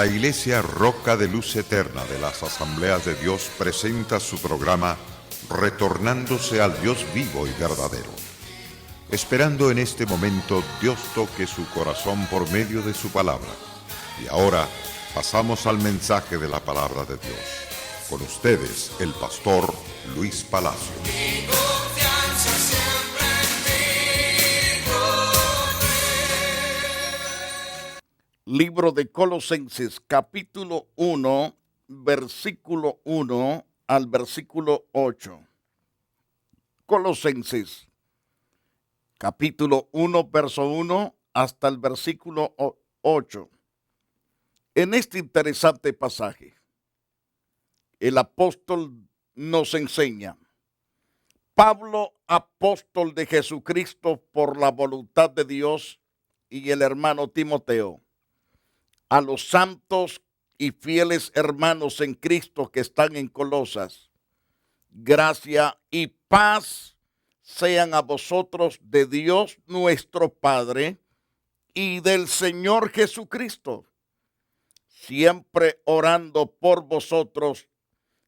La Iglesia Roca de Luz Eterna de las Asambleas de Dios presenta su programa Retornándose al Dios vivo y verdadero. Esperando en este momento Dios toque su corazón por medio de su palabra. Y ahora pasamos al mensaje de la palabra de Dios. Con ustedes, el pastor Luis Palacio. Libro de Colosenses, capítulo 1, versículo 1 al versículo 8. Colosenses, capítulo 1, verso 1 hasta el versículo 8. En este interesante pasaje, el apóstol nos enseña: Pablo, apóstol de Jesucristo por la voluntad de Dios, y el hermano Timoteo, a los santos y fieles hermanos en Cristo que están en Colosas, gracia y paz sean a vosotros de Dios nuestro Padre y del Señor Jesucristo. Siempre orando por vosotros,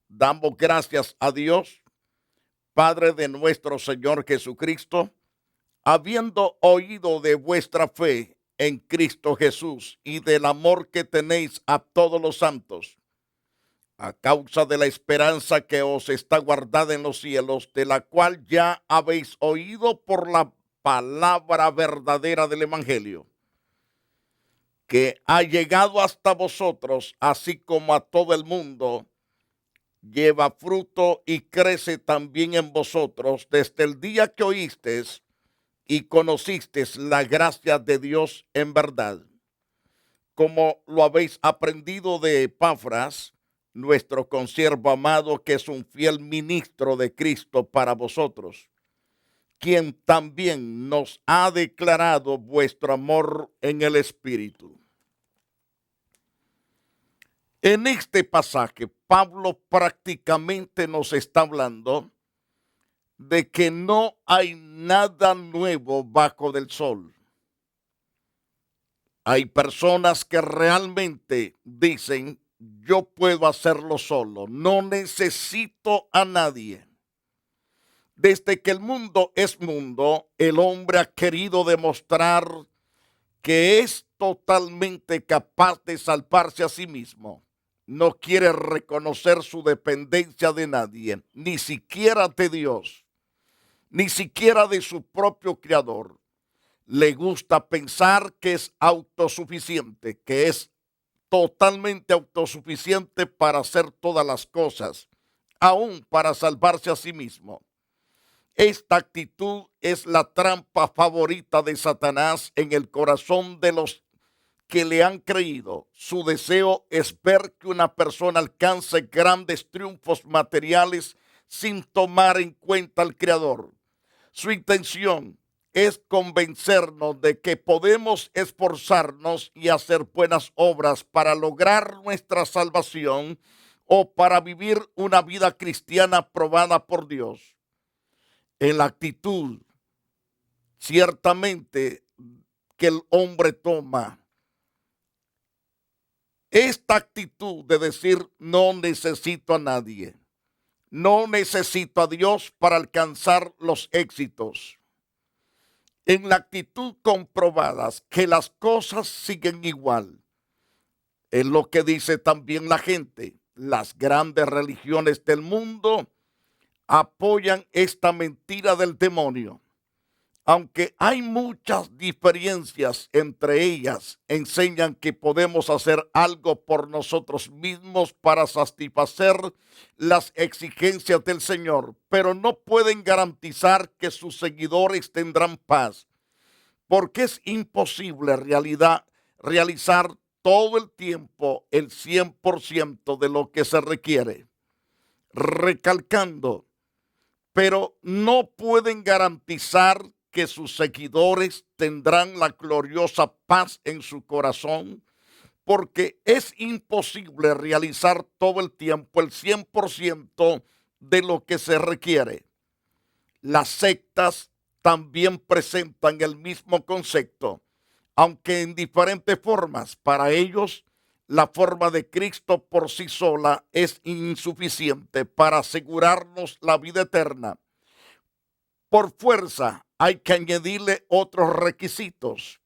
damos gracias a Dios, Padre de nuestro Señor Jesucristo, habiendo oído de vuestra fe en Cristo Jesús y del amor que tenéis a todos los santos, a causa de la esperanza que os está guardada en los cielos, de la cual ya habéis oído por la palabra verdadera del Evangelio, que ha llegado hasta vosotros, así como a todo el mundo, lleva fruto y crece también en vosotros desde el día que oísteis y conocisteis la gracia de Dios en verdad, como lo habéis aprendido de Epafras, nuestro consiervo amado, que es un fiel ministro de Cristo para vosotros, quien también nos ha declarado vuestro amor en el Espíritu. En este pasaje, Pablo prácticamente nos está hablando de que no hay nada nuevo bajo del sol. Hay personas que realmente dicen: yo puedo hacerlo solo, no necesito a nadie. Desde que el mundo es mundo, el hombre ha querido demostrar que es totalmente capaz de salvarse a sí mismo. No quiere reconocer su dependencia de nadie, ni siquiera de Dios, ni siquiera de su propio Creador. Le gusta pensar que es autosuficiente, que es totalmente autosuficiente para hacer todas las cosas, aún para salvarse a sí mismo. Esta actitud es la trampa favorita de Satanás en el corazón de los que le han creído. Su deseo es ver que una persona alcance grandes triunfos materiales sin tomar en cuenta al Creador. Su intención es convencernos de que podemos esforzarnos y hacer buenas obras para lograr nuestra salvación o para vivir una vida cristiana aprobada por Dios. En la actitud, ciertamente, que el hombre toma, esta actitud de decir: no necesito a nadie, no necesito a Dios para alcanzar los éxitos. En la actitud comprobadas que las cosas siguen igual, es lo que dice también la gente. Las grandes religiones del mundo apoyan esta mentira del demonio. Aunque hay muchas diferencias entre ellas, enseñan que podemos hacer algo por nosotros mismos para satisfacer las exigencias del Señor, pero no pueden garantizar que sus seguidores tendrán paz, porque es imposible realizar todo el tiempo el 100% de lo que se requiere. Recalcando, pero no pueden garantizar que sus seguidores tendrán la gloriosa paz en su corazón, porque es imposible realizar todo el tiempo el 100% de lo que se requiere. Las sectas también presentan el mismo concepto, aunque en diferentes formas. Para ellos, la forma de Cristo por sí sola es insuficiente para asegurarnos la vida eterna. Por fuerza hay que añadirle otros requisitos,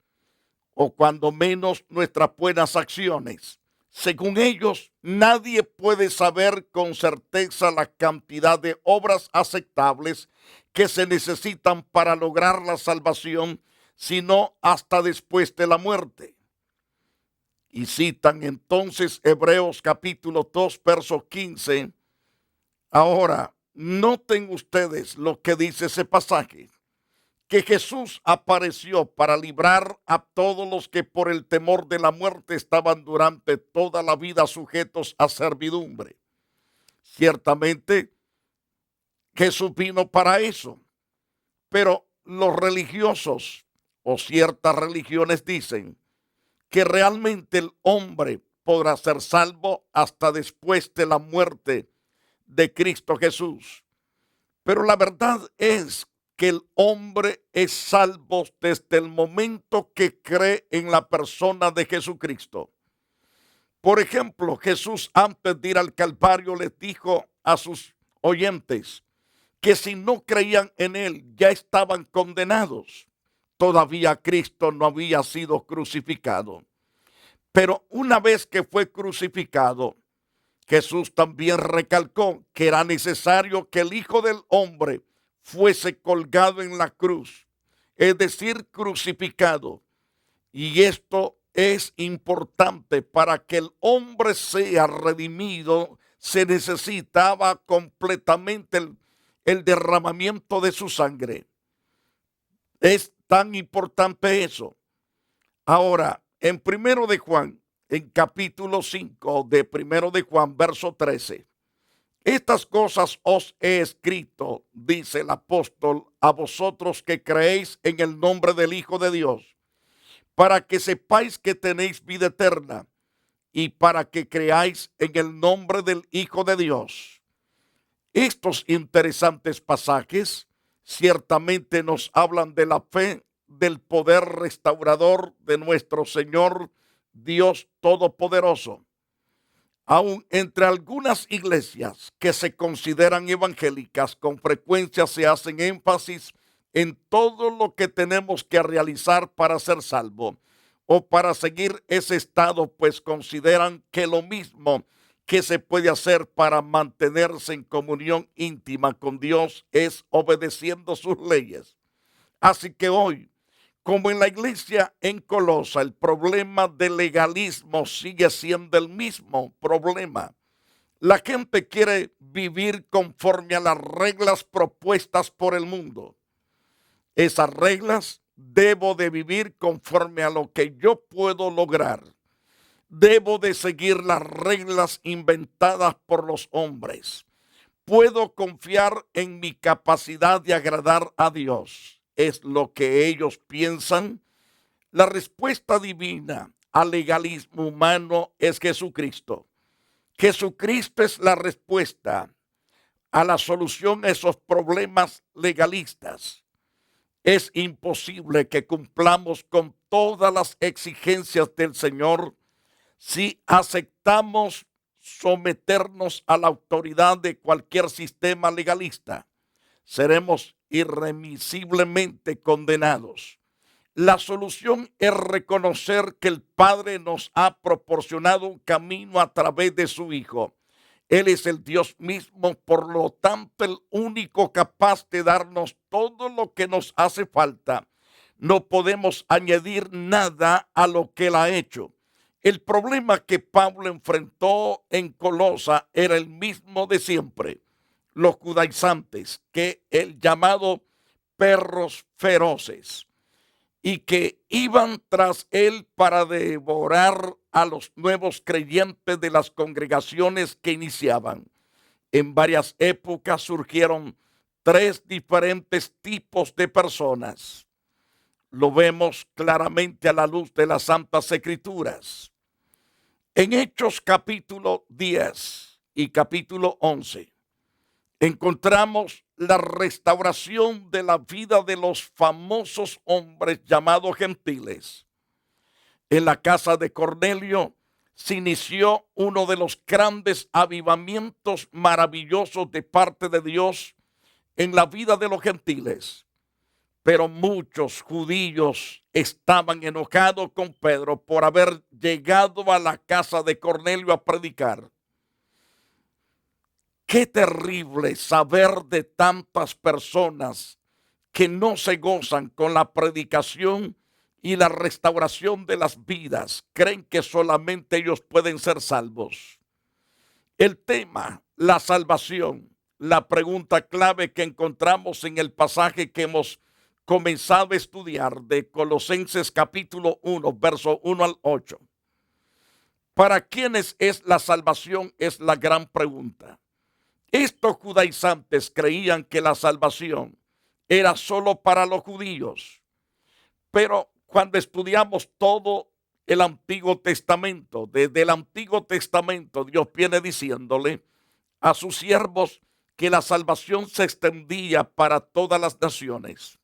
o cuando menos nuestras buenas acciones. Según ellos, nadie puede saber con certeza la cantidad de obras aceptables que se necesitan para lograr la salvación, sino hasta después de la muerte. Y citan entonces Hebreos capítulo 2, verso 15. Ahora, noten ustedes lo que dice ese pasaje, que Jesús apareció para librar a todos los que por el temor de la muerte estaban durante toda la vida sujetos a servidumbre. Ciertamente, Jesús vino para eso, pero los religiosos o ciertas religiones dicen que realmente el hombre podrá ser salvo hasta después de la muerte de Cristo Jesús. Pero la verdad es que el hombre es salvo desde el momento que cree en la persona de Jesucristo. Por ejemplo, Jesús antes de ir al Calvario les dijo a sus oyentes que si no creían en él ya estaban condenados. Todavía Cristo no había sido crucificado. Pero una vez que fue crucificado, Jesús también recalcó que era necesario que el Hijo del Hombre fuese colgado en la cruz, es decir, crucificado. Y esto es importante. Para que el hombre sea redimido, se necesitaba completamente el derramamiento de su sangre. Es tan importante eso. Ahora, en 1 de Juan, en capítulo 5 de 1 de Juan, verso 13. Estas cosas os he escrito, dice el apóstol, a vosotros que creéis en el nombre del Hijo de Dios, para que sepáis que tenéis vida eterna y para que creáis en el nombre del Hijo de Dios. Estos interesantes pasajes ciertamente nos hablan de la fe, del poder restaurador de nuestro Señor Dios Todopoderoso. Aún entre algunas iglesias que se consideran evangélicas, con frecuencia se hacen énfasis en todo lo que tenemos que realizar para ser salvo o para seguir ese estado, pues consideran que lo mismo que se puede hacer para mantenerse en comunión íntima con Dios es obedeciendo sus leyes. Así que hoy, como en la iglesia en Colosa, el problema del legalismo sigue siendo el mismo problema. La gente quiere vivir conforme a las reglas propuestas por el mundo. Esas reglas debo de vivir conforme a lo que yo puedo lograr. Debo de seguir las reglas inventadas por los hombres. Puedo confiar en mi capacidad de agradar a Dios. ¿Es lo que ellos piensan? La respuesta divina al legalismo humano es Jesucristo. Jesucristo es la respuesta a la solución a esos problemas legalistas. Es imposible que cumplamos con todas las exigencias del Señor si aceptamos someternos a la autoridad de cualquier sistema legalista. Seremos irremisiblemente condenados. La solución es reconocer que el Padre nos ha proporcionado un camino a través de su Hijo. Él es el Dios mismo, por lo tanto el único capaz de darnos todo lo que nos hace falta. No podemos añadir nada a lo que Él ha hecho. El problema que Pablo enfrentó en Colosa era el mismo de siempre. Los judaizantes, que el llamado perros feroces, y que iban tras él para devorar a los nuevos creyentes de las congregaciones que iniciaban. En varias épocas surgieron tres diferentes tipos de personas. Lo vemos claramente a la luz de las Santas Escrituras. En Hechos capítulo 10 y capítulo 11, encontramos la restauración de la vida de los famosos hombres llamados gentiles. En la casa de Cornelio se inició uno de los grandes avivamientos maravillosos de parte de Dios en la vida de los gentiles. Pero muchos judíos estaban enojados con Pedro por haber llegado a la casa de Cornelio a predicar. Qué terrible saber de tantas personas que no se gozan con la predicación y la restauración de las vidas. Creen que solamente ellos pueden ser salvos. El tema, la salvación, la pregunta clave que encontramos en el pasaje que hemos comenzado a estudiar de Colosenses capítulo 1, verso 1 al 8. ¿Para quiénes es la salvación? Es la gran pregunta. Estos judaizantes creían que la salvación era solo para los judíos, pero cuando estudiamos todo el Antiguo Testamento, desde el Antiguo Testamento Dios viene diciéndole a sus siervos que la salvación se extendía para todas las naciones.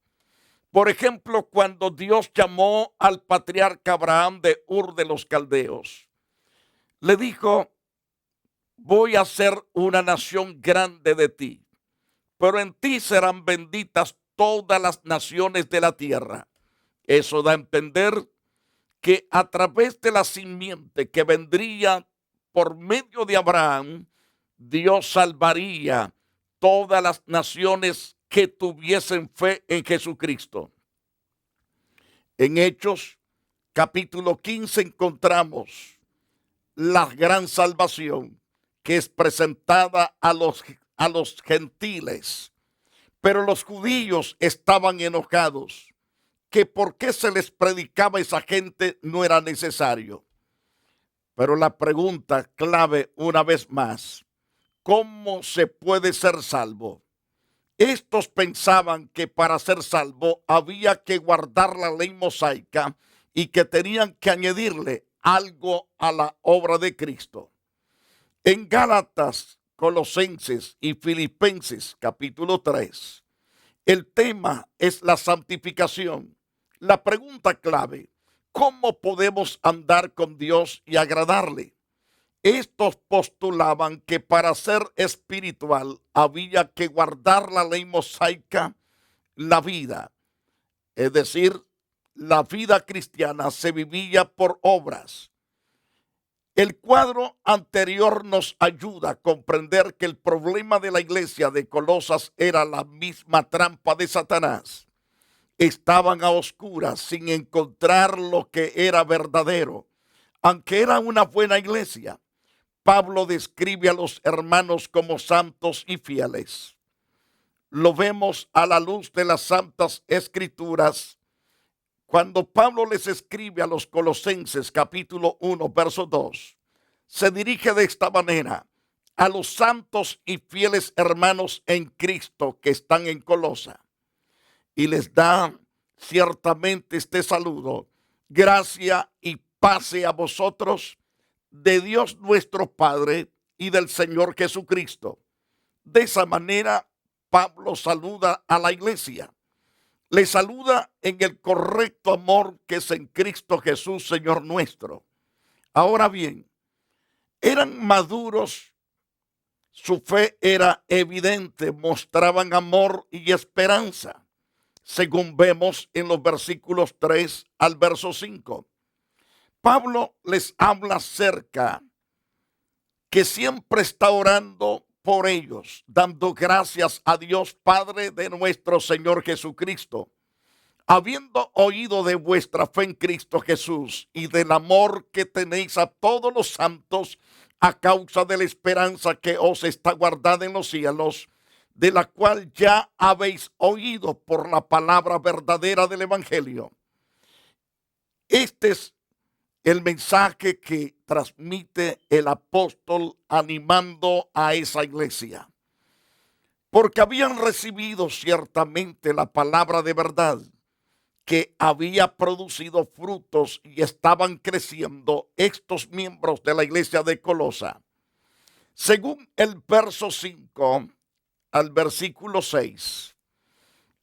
Por ejemplo, cuando Dios llamó al patriarca Abraham de Ur de los Caldeos, le dijo: voy a hacer una nación grande de ti, pero en ti serán benditas todas las naciones de la tierra. Eso da a entender que a través de la simiente que vendría por medio de Abraham, Dios salvaría todas las naciones que tuviesen fe en Jesucristo. En Hechos capítulo 15 encontramos la gran salvación que es presentada a los gentiles. Pero los judíos estaban enojados, que por qué se les predicaba a esa gente no era necesario. Pero la pregunta clave una vez más: ¿cómo se puede ser salvo? Estos pensaban que para ser salvo había que guardar la ley mosaica y que tenían que añadirle algo a la obra de Cristo. En Gálatas, Colosenses y Filipenses capítulo 3, el tema es la santificación. La pregunta clave: ¿cómo podemos andar con Dios y agradarle? Estos postulaban que para ser espiritual había que guardar la ley mosaica, la vida. Es decir, la vida cristiana se vivía por obras. El cuadro anterior nos ayuda a comprender que el problema de la iglesia de Colosas era la misma trampa de Satanás. Estaban a oscuras sin encontrar lo que era verdadero, aunque era una buena iglesia. Pablo describe a los hermanos como santos y fieles. Lo vemos a la luz de las santas escrituras. Cuando Pablo les escribe a los Colosenses capítulo 1, verso 2, se dirige de esta manera: a los santos y fieles hermanos en Cristo que están en Colosa. Y les da ciertamente este saludo: gracia y paz a vosotros de Dios nuestro Padre y del Señor Jesucristo. De esa manera Pablo saluda a la iglesia. Le saluda en el correcto amor que es en Cristo Jesús, Señor nuestro. Ahora bien, eran maduros, su fe era evidente, mostraban amor y esperanza, según vemos en los versículos 3 al verso 5. Pablo les habla acerca que siempre está orando por ellos, dando gracias a Dios Padre de nuestro Señor Jesucristo, habiendo oído de vuestra fe en Cristo Jesús y del amor que tenéis a todos los santos a causa de la esperanza que os está guardada en los cielos, de la cual ya habéis oído por la palabra verdadera del Evangelio. Este es el mensaje que transmite el apóstol animando a esa iglesia, porque habían recibido ciertamente la palabra de verdad que había producido frutos y estaban creciendo estos miembros de la iglesia de Colosa. Según el verso 5 al versículo 6,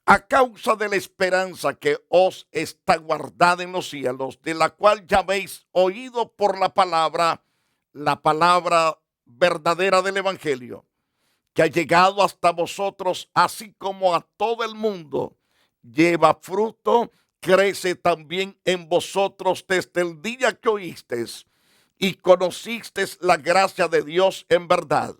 a causa de la esperanza que os está guardada en los cielos, de la cual ya habéis oído por la palabra verdadera del Evangelio, que ha llegado hasta vosotros, así como a todo el mundo, lleva fruto, crece también en vosotros desde el día que oísteis y conocisteis la gracia de Dios en verdad.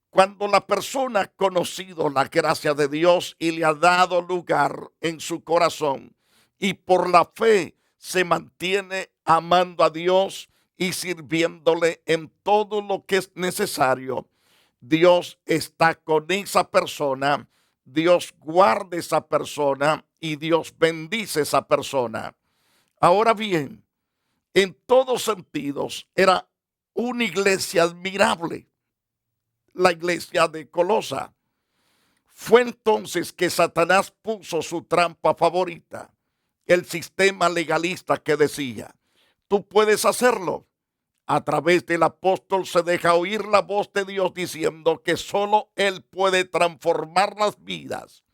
Cuando la persona ha conocido la gracia de Dios y le ha dado lugar en su corazón y por la fe se mantiene amando a Dios y sirviéndole en todo lo que es necesario, Dios está con esa persona, Dios guarda esa persona y Dios bendice esa persona. Ahora bien, en todos sentidos era una iglesia admirable, la iglesia de Colosa. Fue entonces que Satanás puso su trampa favorita, el sistema legalista que decía, tú puedes hacerlo. A través del apóstol se deja oír la voz de Dios diciendo que solo Él puede transformar las vidas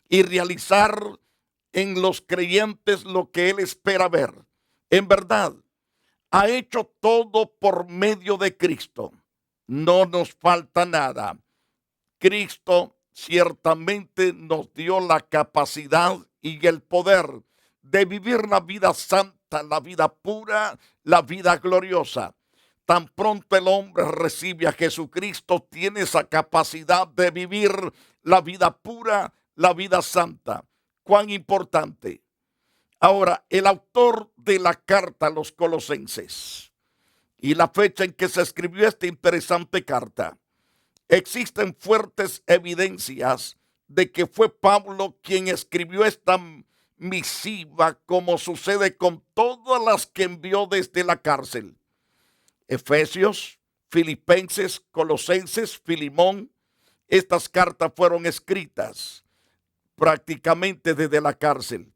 y realizar en los creyentes lo que Él espera ver. En verdad, ha hecho todo por medio de Cristo. No nos falta nada. Cristo ciertamente nos dio la capacidad y el poder de vivir la vida santa, la vida pura, la vida gloriosa. Tan pronto el hombre recibe a Jesucristo, tiene esa capacidad de vivir la vida pura, la vida santa. Cuán importante. Ahora, el autor de la carta a los Colosenses y la fecha en que se escribió esta interesante carta, existen fuertes evidencias de que fue Pablo quien escribió esta misiva, como sucede con todas las que envió desde la cárcel. Efesios, Filipenses, Colosenses, Filimón, estas cartas fueron escritas prácticamente desde la cárcel.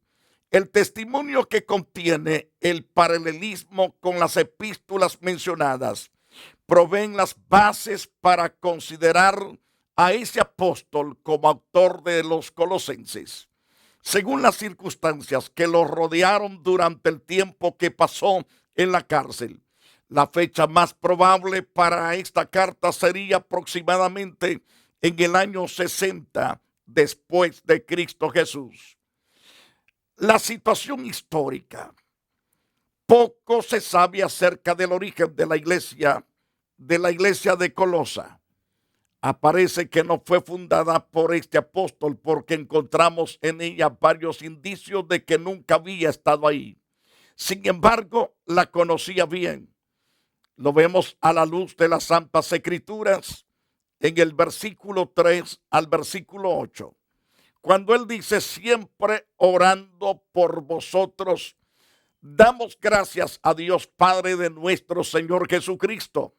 El testimonio que contiene el paralelismo con las epístolas mencionadas proveen las bases para considerar a ese apóstol como autor de los Colosenses. Según las circunstancias que lo rodearon durante el tiempo que pasó en la cárcel, la fecha más probable para esta carta sería aproximadamente en el año 60 después de Cristo Jesús. La situación histórica. Poco se sabe acerca del origen de la iglesia de Colosa. Aparece que no fue fundada por este apóstol porque encontramos en ella varios indicios de que nunca había estado ahí. Sin embargo, la conocía bien. Lo vemos a la luz de las Santas Escrituras en el versículo 3 al versículo 8. Cuando él dice, siempre orando por vosotros, damos gracias a Dios Padre de nuestro Señor Jesucristo,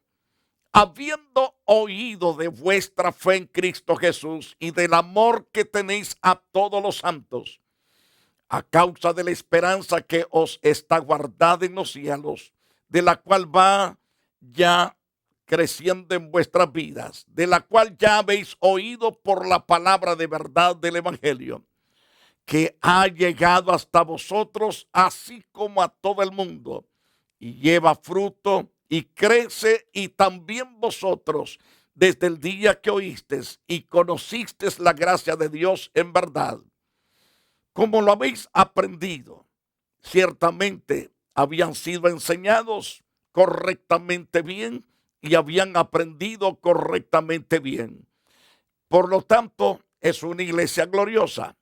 habiendo oído de vuestra fe en Cristo Jesús y del amor que tenéis a todos los santos, a causa de la esperanza que os está guardada en los cielos, de la cual va ya creciendo en vuestras vidas, de la cual ya habéis oído por la palabra de verdad del Evangelio, que ha llegado hasta vosotros, así como a todo el mundo, y lleva fruto y crece, y también vosotros, desde el día que oísteis y conocisteis la gracia de Dios en verdad, como lo habéis aprendido, ciertamente habían sido enseñados correctamente bien y habían aprendido correctamente bien. Por lo tanto, es una iglesia gloriosa.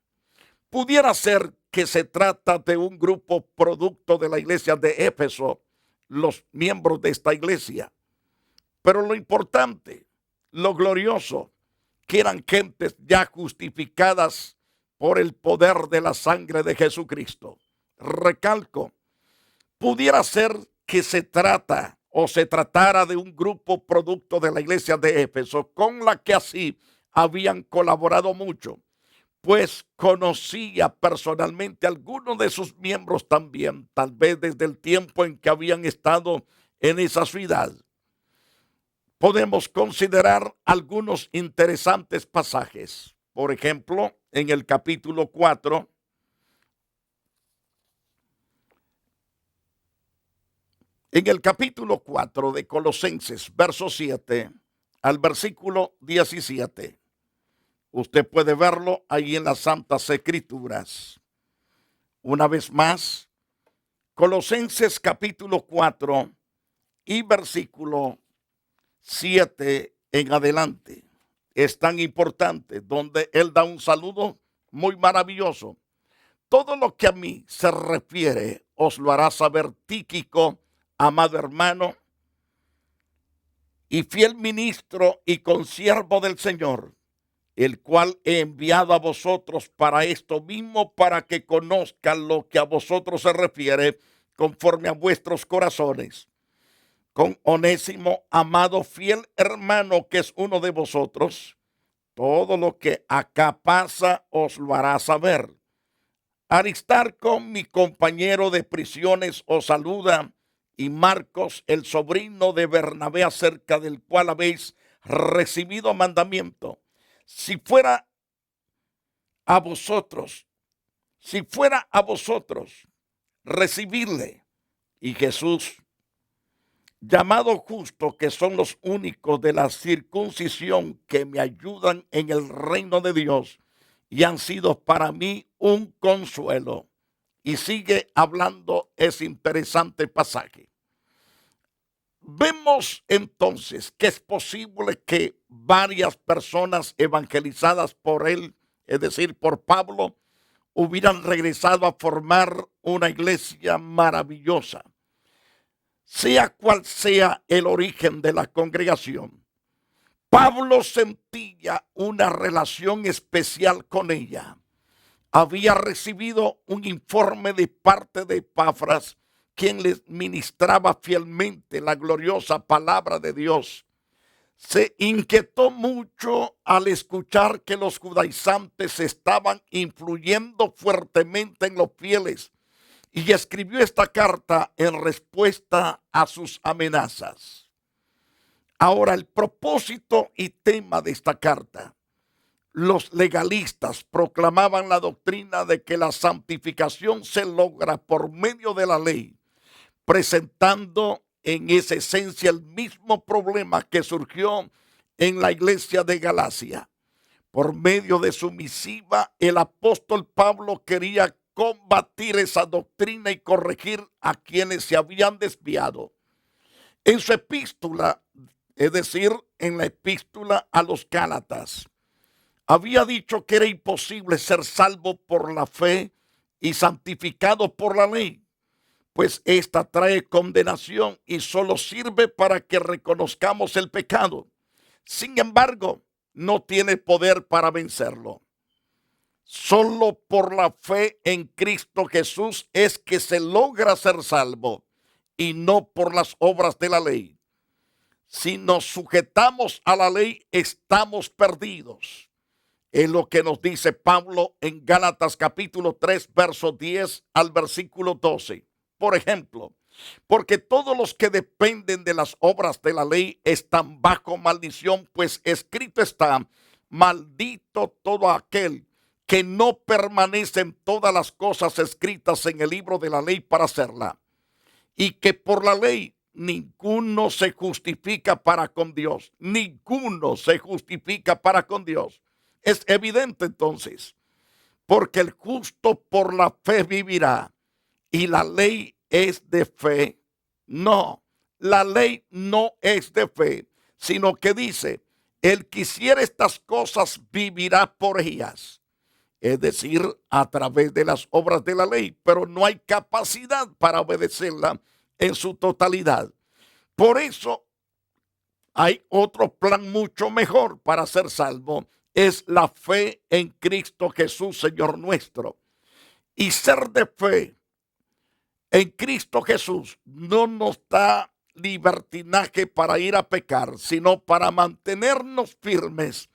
Pudiera ser que se trata de un grupo producto de la iglesia de Éfeso, los miembros de esta iglesia. Pero lo importante, lo glorioso, que eran gentes ya justificadas por el poder de la sangre de Jesucristo. Recalco, pudiera ser que se tratara de un grupo producto de la iglesia de Éfeso, con la que así habían colaborado mucho, pues conocía personalmente a algunos de sus miembros también, tal vez desde el tiempo en que habían estado en esa ciudad. Podemos considerar algunos interesantes pasajes. Por ejemplo, en el capítulo 4. En el capítulo 4 de Colosenses, verso 7 al versículo 17. Usted puede verlo ahí en las Santas Escrituras. Una vez más, Colosenses capítulo 4 y versículo 7 en adelante. Es tan importante, donde él da un saludo muy maravilloso. Todo lo que a mí se refiere os lo hará saber Tíquico, amado hermano y fiel ministro y consiervo del Señor, el cual he enviado a vosotros para esto mismo, para que conozcan lo que a vosotros se refiere conforme a vuestros corazones. Con Onésimo, amado fiel hermano, que es uno de vosotros, todo lo que acá pasa os lo hará saber. Aristarco, mi compañero de prisiones, os saluda, y Marcos, el sobrino de Bernabé, acerca del cual habéis recibido mandamiento. Si fuera a vosotros recibirle. Y Jesús, llamado justo, que son los únicos de la circuncisión que me ayudan en el reino de Dios y han sido para mí un consuelo. Y sigue hablando ese interesante pasaje. Vemos entonces que es posible que varias personas evangelizadas por él, es decir, por Pablo, hubieran regresado a formar una iglesia maravillosa. Sea cual sea el origen de la congregación, Pablo sentía una relación especial con ella. Había recibido un informe de parte de Epafras, quien les ministraba fielmente la gloriosa palabra de Dios. Se inquietó mucho al escuchar que los judaizantes estaban influyendo fuertemente en los fieles y escribió esta carta en respuesta a sus amenazas. Ahora, el propósito y tema de esta carta. Los legalistas proclamaban la doctrina de que la santificación se logra por medio de la ley, presentando en esa esencia el mismo problema que surgió en la iglesia de Galacia. Por medio de su misiva, el apóstol Pablo quería combatir esa doctrina y corregir a quienes se habían desviado. En su epístola, es decir, en la epístola a los Gálatas, había dicho que era imposible ser salvo por la fe y santificado por la ley, pues esta trae condenación y solo sirve para que reconozcamos el pecado. Sin embargo, no tiene poder para vencerlo. Solo por la fe en Cristo Jesús es que se logra ser salvo y no por las obras de la ley. Si nos sujetamos a la ley, estamos perdidos. Es lo que nos dice Pablo en Gálatas capítulo 3, verso 10 al versículo 12. Por ejemplo, porque todos los que dependen de las obras de la ley están bajo maldición, pues escrito está, maldito todo aquel que no permanece en todas las cosas escritas en el libro de la ley para hacerla. Y que por la ley ninguno se justifica para con Dios. Ninguno se justifica para con Dios. Es evidente entonces, porque el justo por la fe vivirá, y la ley es de fe. No, la ley no es de fe, sino que dice, el que hiciera estas cosas vivirá por ellas. Es decir, a través de las obras de la ley, pero no hay capacidad para obedecerla en su totalidad. Por eso hay otro plan mucho mejor para ser salvo. Es la fe en Cristo Jesús, Señor nuestro. Y ser de fe en Cristo Jesús no nos da libertinaje para ir a pecar, sino para mantenernos firmes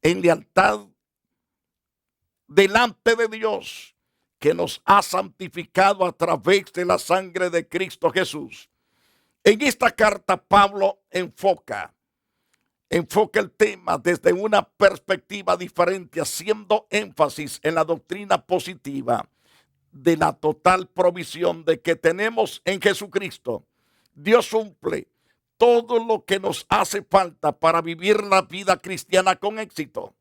en lealtad delante de Dios, que nos ha santificado a través de la sangre de Cristo Jesús. En esta carta Pablo enfoca enfoca el tema desde una perspectiva diferente, haciendo énfasis en la doctrina positiva de la total provisión de que tenemos en Jesucristo. Dios suple todo lo que nos hace falta para vivir la vida cristiana con éxito.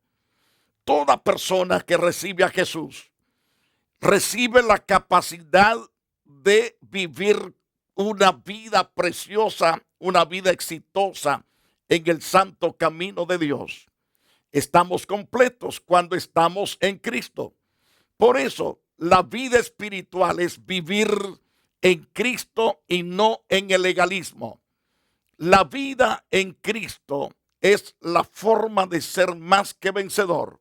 Toda persona que recibe a Jesús recibe la capacidad de vivir una vida preciosa, una vida exitosa en el santo camino de Dios. Estamos completos cuando estamos en Cristo. Por eso, la vida espiritual es vivir en Cristo y no en el legalismo. La vida en Cristo es la forma de ser más que vencedor.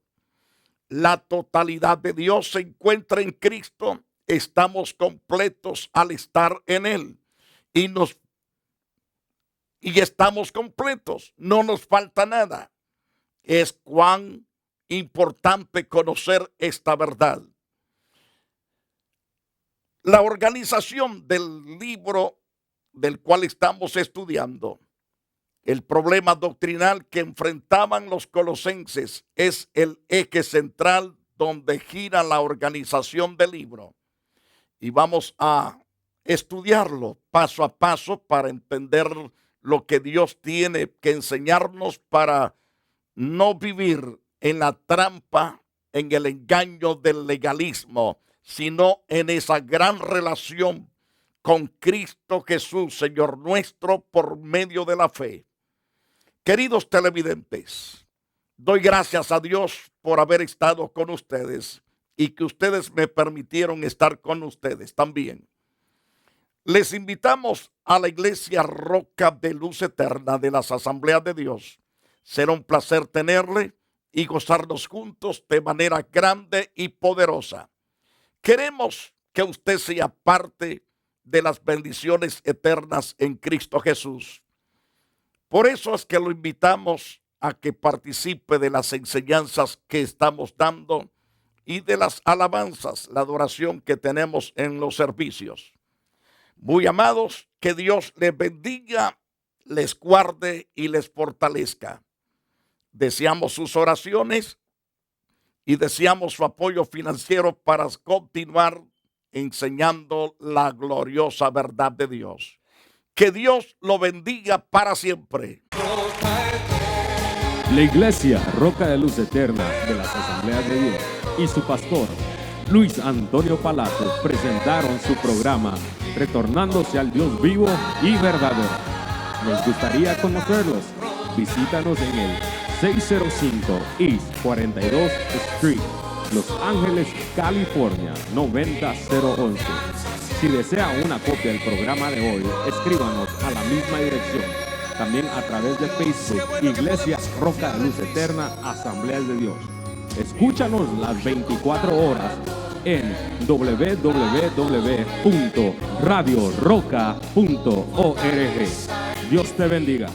La totalidad de Dios se encuentra en Cristo. Estamos completos al estar en Él. Y estamos completos. No nos falta nada. Es cuán importante conocer esta verdad. La organización del libro del cual estamos estudiando, el problema doctrinal que enfrentaban los colosenses, es el eje central donde gira la organización del libro. Y vamos a estudiarlo paso a paso para entender lo que Dios tiene que enseñarnos para no vivir en la trampa, en el engaño del legalismo, sino en esa gran relación con Cristo Jesús, Señor nuestro, por medio de la fe. Queridos televidentes, doy gracias a Dios por haber estado con ustedes y que ustedes me permitieron estar con ustedes también. Les invitamos a la iglesia Roca de Luz Eterna de las Asambleas de Dios. Será un placer tenerle y gozarnos juntos de manera grande y poderosa. Queremos que usted sea parte de las bendiciones eternas en Cristo Jesús. Por eso es que lo invitamos a que participe de las enseñanzas que estamos dando y de las alabanzas, la adoración que tenemos en los servicios. Muy amados, que Dios les bendiga, les guarde y les fortalezca. Deseamos sus oraciones y deseamos su apoyo financiero para continuar enseñando la gloriosa verdad de Dios. Que Dios lo bendiga para siempre. La iglesia Roca de Luz Eterna de las Asambleas de Dios y su pastor Luis Antonio Palacio presentaron su programa Retornándose al Dios vivo y verdadero. Nos gustaría conocerlos. Visítanos en el 605 East 42 Street, Los Ángeles, California 90011. Si desea una copia del programa de hoy, escríbanos a la misma dirección. También a través de Facebook, Iglesia Roca de Luz Eterna, Asambleas de Dios. Escúchanos las 24 horas en www.radioroca.org. Dios te bendiga.